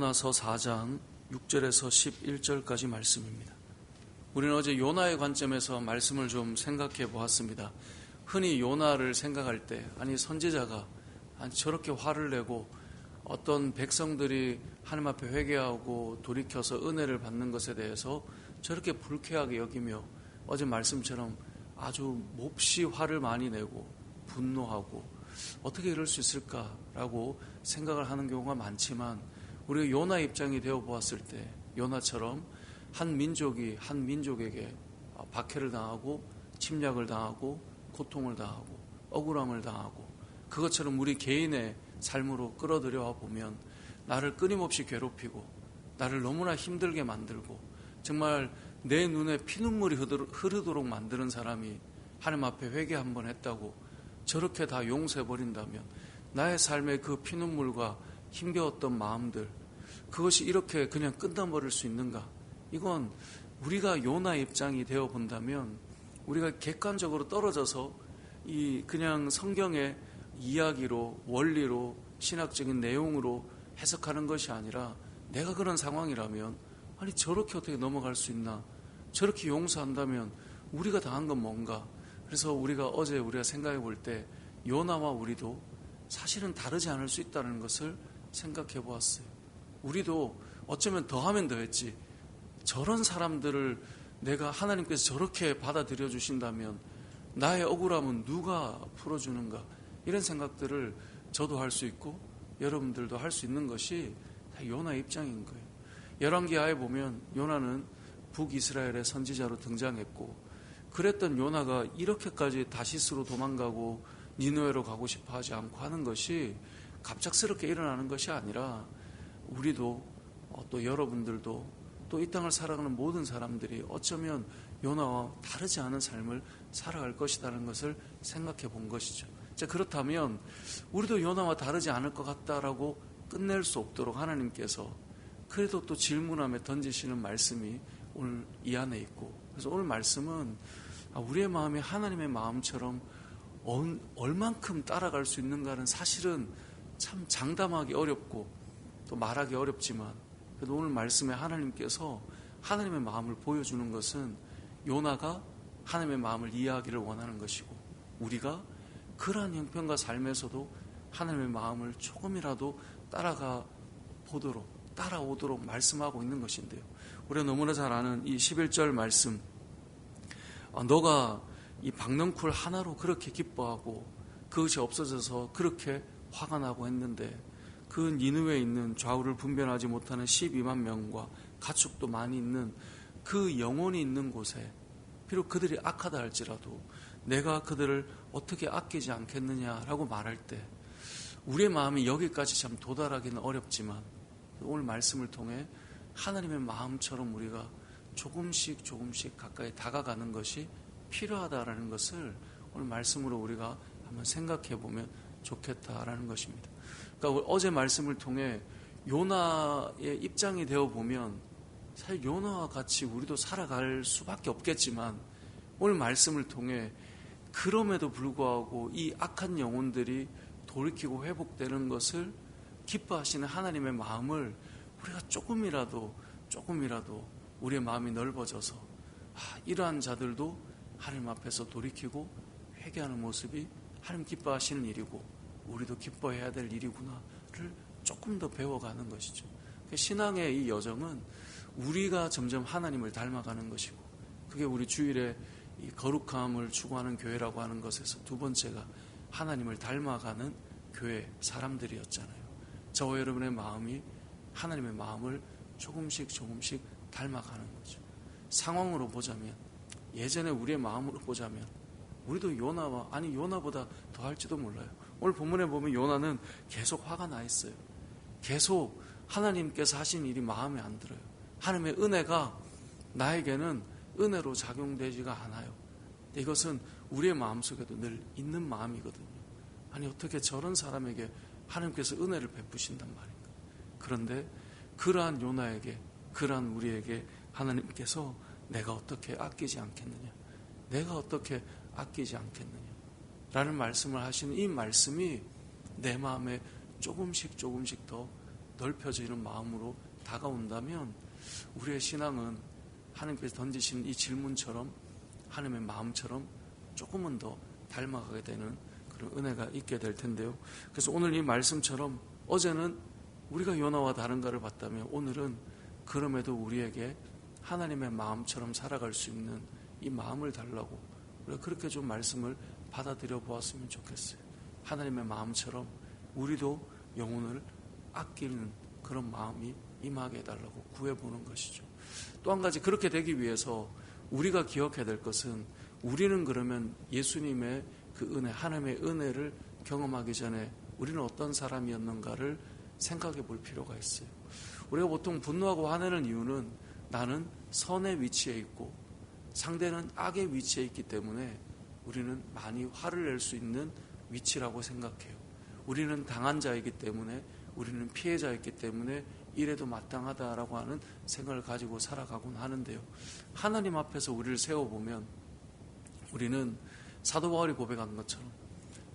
요나서 4장 6절에서 11절까지 말씀입니다. 우리는 어제 요나의 관점에서 말씀을 좀 생각해 보았습니다. 흔히 요나를 생각할 때 선지자가 저렇게 화를 내고 어떤 백성들이 하나님 앞에 회개하고 돌이켜서 은혜를 받는 것에 대해서 저렇게 불쾌하게 여기며 어제 말씀처럼 아주 몹시 화를 많이 내고 분노하고 어떻게 이럴 수 있을까라고 생각을 하는 경우가 많지만, 우리가 요나 입장이 되어 보았을 때 요나처럼 한 민족이 한 민족에게 박해를 당하고 침략을 당하고 고통을 당하고 억울함을 당하고, 그것처럼 우리 개인의 삶으로 끌어들여와 보면 나를 끊임없이 괴롭히고 나를 너무나 힘들게 만들고 정말 내 눈에 피눈물이 흐르도록 만드는 사람이 하나님 앞에 회개 한번 했다고 저렇게 다 용서해버린다면, 나의 삶의 그 피눈물과 힘겨웠던 마음들, 그것이 이렇게 그냥 끝나버릴 수 있는가? 이건 우리가 요나 입장이 되어 본다면 우리가 객관적으로 떨어져서 그냥 성경의 이야기로, 원리로, 신학적인 내용으로 해석하는 것이 아니라, 내가 그런 상황이라면 저렇게 어떻게 넘어갈 수 있나? 저렇게 용서한다면 우리가 당한 건 뭔가? 그래서 어제 우리가 생각해 볼 때 요나와 우리도 사실은 다르지 않을 수 있다는 것을 생각해 보았어요. 우리도 어쩌면 더하면 더했지, 저런 사람들을 내가 하나님께서 저렇게 받아들여 주신다면 나의 억울함은 누가 풀어주는가? 이런 생각들을 저도 할 수 있고 여러분들도 할 수 있는 것이 다 요나의 입장인 거예요. 열왕기하에 보면 요나는 북이스라엘의 선지자로 등장했고, 그랬던 요나가 이렇게까지 다시스로 도망가고 니느웨로 가고 싶어 하지 않고 하는 것이 갑작스럽게 일어나는 것이 아니라, 우리도 또 여러분들도 또 이 땅을 살아가는 모든 사람들이 어쩌면 요나와 다르지 않은 삶을 살아갈 것이라는 것을 생각해 본 것이죠. 자, 그렇다면 우리도 요나와 다르지 않을 것 같다라고 끝낼 수 없도록 하나님께서 그래도 또 질문함에 던지시는 말씀이 오늘 이 안에 있고, 그래서 오늘 말씀은 우리의 마음이 하나님의 마음처럼 얼만큼 따라갈 수 있는가는 사실은 참 장담하기 어렵고 또 말하기 어렵지만, 그래도 오늘 말씀에 하나님께서 하나님의 마음을 보여주는 것은 요나가 하나님의 마음을 이해하기를 원하는 것이고, 우리가 그러한 형편과 삶에서도 하나님의 마음을 조금이라도 따라오도록 말씀하고 있는 것인데요. 우리가 너무나 잘 아는 이 11절 말씀, 너가 이 박넝쿨 하나로 그렇게 기뻐하고 그것이 없어져서 그렇게 화가 나고 했는데, 그 니느웨에 있는 좌우를 분별하지 못하는 12만 명과 가축도 많이 있는 그 영혼이 있는 곳에 비록 그들이 악하다 할지라도 내가 그들을 어떻게 아끼지 않겠느냐라고 말할 때, 우리의 마음이 여기까지 참 도달하기는 어렵지만 오늘 말씀을 통해 하나님의 마음처럼 우리가 조금씩 가까이 다가가는 것이 필요하다라는 것을 오늘 말씀으로 우리가 한번 생각해 보면 좋겠다라는 것입니다. 그러니까 어제 말씀을 통해 요나의 입장이 되어 보면 사실 요나와 같이 우리도 살아갈 수밖에 없겠지만, 오늘 말씀을 통해 그럼에도 불구하고 이 악한 영혼들이 돌이키고 회복되는 것을 기뻐하시는 하나님의 마음을 우리가 조금이라도 우리의 마음이 넓어져서 이러한 자들도 하나님 앞에서 돌이키고 회개하는 모습이 하나님 기뻐하시는 일이고 우리도 기뻐해야 될 일이구나를 조금 더 배워가는 것이죠. 신앙의 이 여정은 우리가 점점 하나님을 닮아가는 것이고, 그게 우리 주일에 이 거룩함을 추구하는 교회라고 하는 것에서 두 번째가 하나님을 닮아가는 교회 사람들이었잖아요. 저와 여러분의 마음이 하나님의 마음을 조금씩 닮아가는 거죠. 상황으로 보자면, 예전에 우리의 마음으로 보자면 우리도 요나보다 더 할지도 몰라요. 오늘 본문에 보면 요나는 계속 화가 나 있어요. 계속 하나님께서 하신 일이 마음에 안 들어요. 하나님의 은혜가 나에게는 은혜로 작용되지가 않아요. 이것은 우리의 마음속에도 늘 있는 마음이거든요. 어떻게 저런 사람에게 하나님께서 은혜를 베푸신단 말인가? 그런데 그러한 요나에게, 그러한 우리에게 하나님께서 내가 어떻게 아끼지 않겠느냐? 내가 어떻게 아끼지 않겠느냐? 라는 말씀을 하시는 이 말씀이 내 마음에 조금씩 더 넓혀지는 마음으로 다가온다면 우리의 신앙은 하나님께서 던지신 이 질문처럼 하나님의 마음처럼 조금은 더 닮아가게 되는 그런 은혜가 있게 될 텐데요. 그래서 오늘 이 말씀처럼 어제는 우리가 요나와 다른가를 봤다면 오늘은 그럼에도 우리에게 하나님의 마음처럼 살아갈 수 있는 이 마음을 달라고 우리가 그렇게 좀 말씀을 받아들여 보았으면 좋겠어요. 하나님의 마음처럼 우리도 영혼을 아끼는 그런 마음이 임하게 해달라고 구해보는 것이죠. 또 한 가지 그렇게 되기 위해서 우리가 기억해야 될 것은 우리는 그러면 예수님의 그 은혜, 하나님의 은혜를 경험하기 전에 우리는 어떤 사람이었는가를 생각해 볼 필요가 있어요. 우리가 보통 분노하고 화내는 이유는 나는 선의 위치에 있고 상대는 악의 위치에 있기 때문에 우리는 많이 화를 낼 수 있는 위치라고 생각해요. 우리는 당한 자이기 때문에, 우리는 피해자였기 때문에 이래도 마땅하다라고 하는 생각을 가지고 살아가곤 하는데요. 하나님 앞에서 우리를 세워보면 우리는 사도 바울이 고백한 것처럼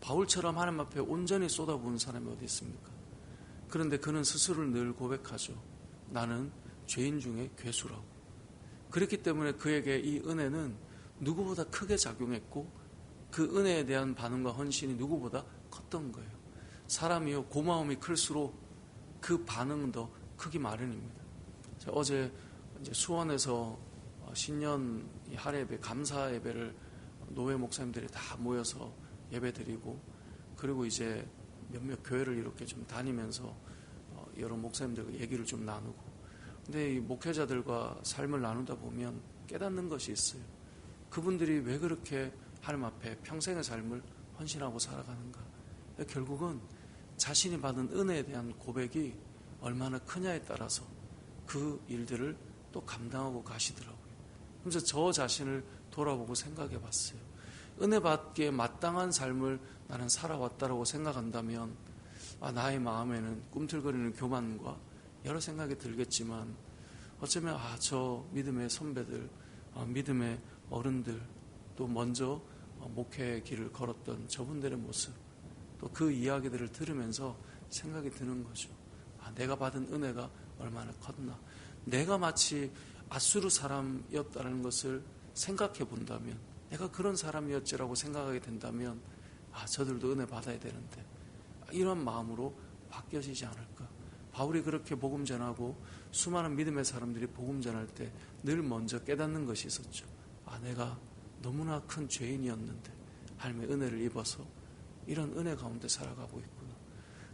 바울처럼 하나님 앞에 온전히 쏟아부은 사람이 어디 있습니까? 그런데 그는 스스로를 늘 고백하죠. 나는 죄인 중에 괴수라고. 그렇기 때문에 그에게 이 은혜는 누구보다 크게 작용했고 그 은혜에 대한 반응과 헌신이 누구보다 컸던 거예요. 사람이요 고마움이 클수록 그 반응은 더 크기 마련입니다. 어제 이제 수원에서 신년 할예배 감사 예배를 노회 목사님들이 다 모여서 예배드리고 그리고 이제 몇몇 교회를 이렇게 좀 다니면서 여러 목사님들과 얘기를 좀 나누고 근데 이 목회자들과 삶을 나누다 보면 깨닫는 것이 있어요. 그분들이 왜 그렇게 하나님 앞에 평생의 삶을 헌신하고 살아가는가? 결국은 자신이 받은 은혜에 대한 고백이 얼마나 크냐에 따라서 그 일들을 또 감당하고 가시더라고요. 그래서 저 자신을 돌아보고 생각해 봤어요. 은혜 받기에 마땅한 삶을 나는 살아왔다라고 생각한다면 나의 마음에는 꿈틀거리는 교만과 여러 생각이 들겠지만 어쩌면 저 믿음의 선배들, 믿음의 어른들 또 먼저 목회의 길을 걸었던 저분들의 모습 또 그 이야기들을 들으면서 생각이 드는 거죠. 내가 받은 은혜가 얼마나 컸나. 내가 마치 아수르 사람이었다는 것을 생각해 본다면 내가 그런 사람이었지라고 생각하게 된다면 저들도 은혜 받아야 되는데 이런 마음으로 바뀌어지지 않을까. 바울이 그렇게 복음 전하고 수많은 믿음의 사람들이 복음 전할 때 늘 먼저 깨닫는 것이 있었죠. 내가 너무나 큰 죄인이었는데 하나님의 은혜를 입어서 이런 은혜 가운데 살아가고 있구나.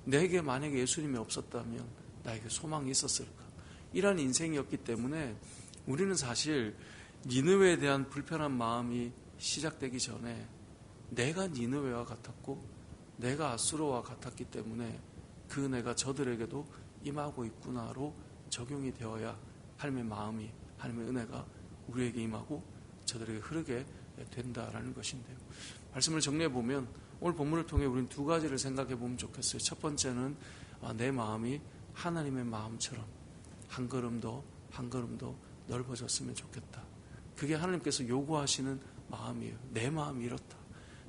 내게 만약에 예수님이 없었다면 나에게 소망이 있었을까. 이런 인생이었기 때문에 우리는 사실 니느웨에 대한 불편한 마음이 시작되기 전에 내가 니느웨와 같았고 내가 아수르와 같았기 때문에 그 은혜가 저들에게도 임하고 있구나로 적용이 되어야 하나님의 마음이 하나님의 은혜가 우리에게 임하고 저들에게 흐르게 된다라는 것인데요. 말씀을 정리해 보면 오늘 본문을 통해 우리는 두 가지를 생각해 보면 좋겠어요. 첫 번째는 내 마음이 하나님의 마음처럼 한 걸음 더 넓어졌으면 좋겠다. 그게 하나님께서 요구하시는 마음이에요. 내 마음이 이렇다.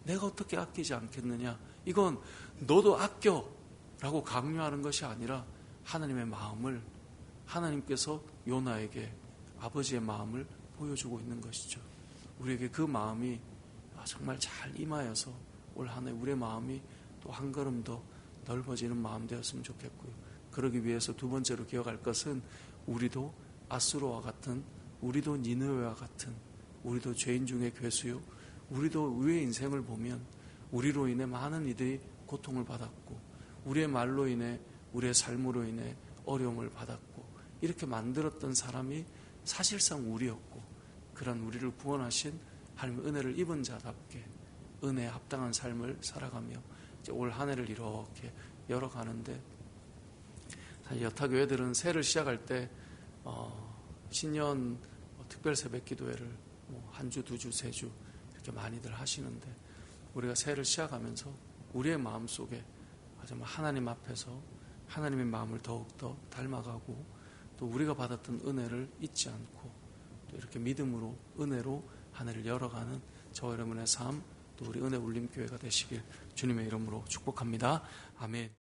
내가 어떻게 아끼지 않겠느냐. 이건 너도 아껴 라고 강요하는 것이 아니라 하나님의 마음을 하나님께서 요나에게 아버지의 마음을 보여주고 있는 것이죠. 우리에게 그 마음이 정말 잘 임하여서 올 한 해 우리의 마음이 또 한 걸음 더 넓어지는 마음 되었으면 좋겠고요. 그러기 위해서 두 번째로 기억할 것은 우리도 아수르와 같은 우리도 니느웨와 같은 우리도 죄인 중에 괴수요. 우리도 우리의 인생을 보면 우리로 인해 많은 이들이 고통을 받았고 우리의 말로 인해 우리의 삶으로 인해 어려움을 받았고 이렇게 만들었던 사람이 사실상 우리였고 그런 우리를 구원하신 하나님의 은혜를 입은 자답게 은혜에 합당한 삶을 살아가며 이제 올 한 해를 이렇게 열어가는데 사실 여타교회들은 새해를 시작할 때 신년 특별 새벽 기도회를 한 주, 두 주, 세 주 이렇게 많이들 하시는데 우리가 새해를 시작하면서 우리의 마음속에 정말 하나님 앞에서 하나님의 마음을 더욱더 닮아가고 또 우리가 받았던 은혜를 잊지 않고 또 이렇게 믿음으로 은혜로 하늘을 열어가는 저와 여러분의 삶 또 우리 은혜 울림교회가 되시길 주님의 이름으로 축복합니다. 아멘.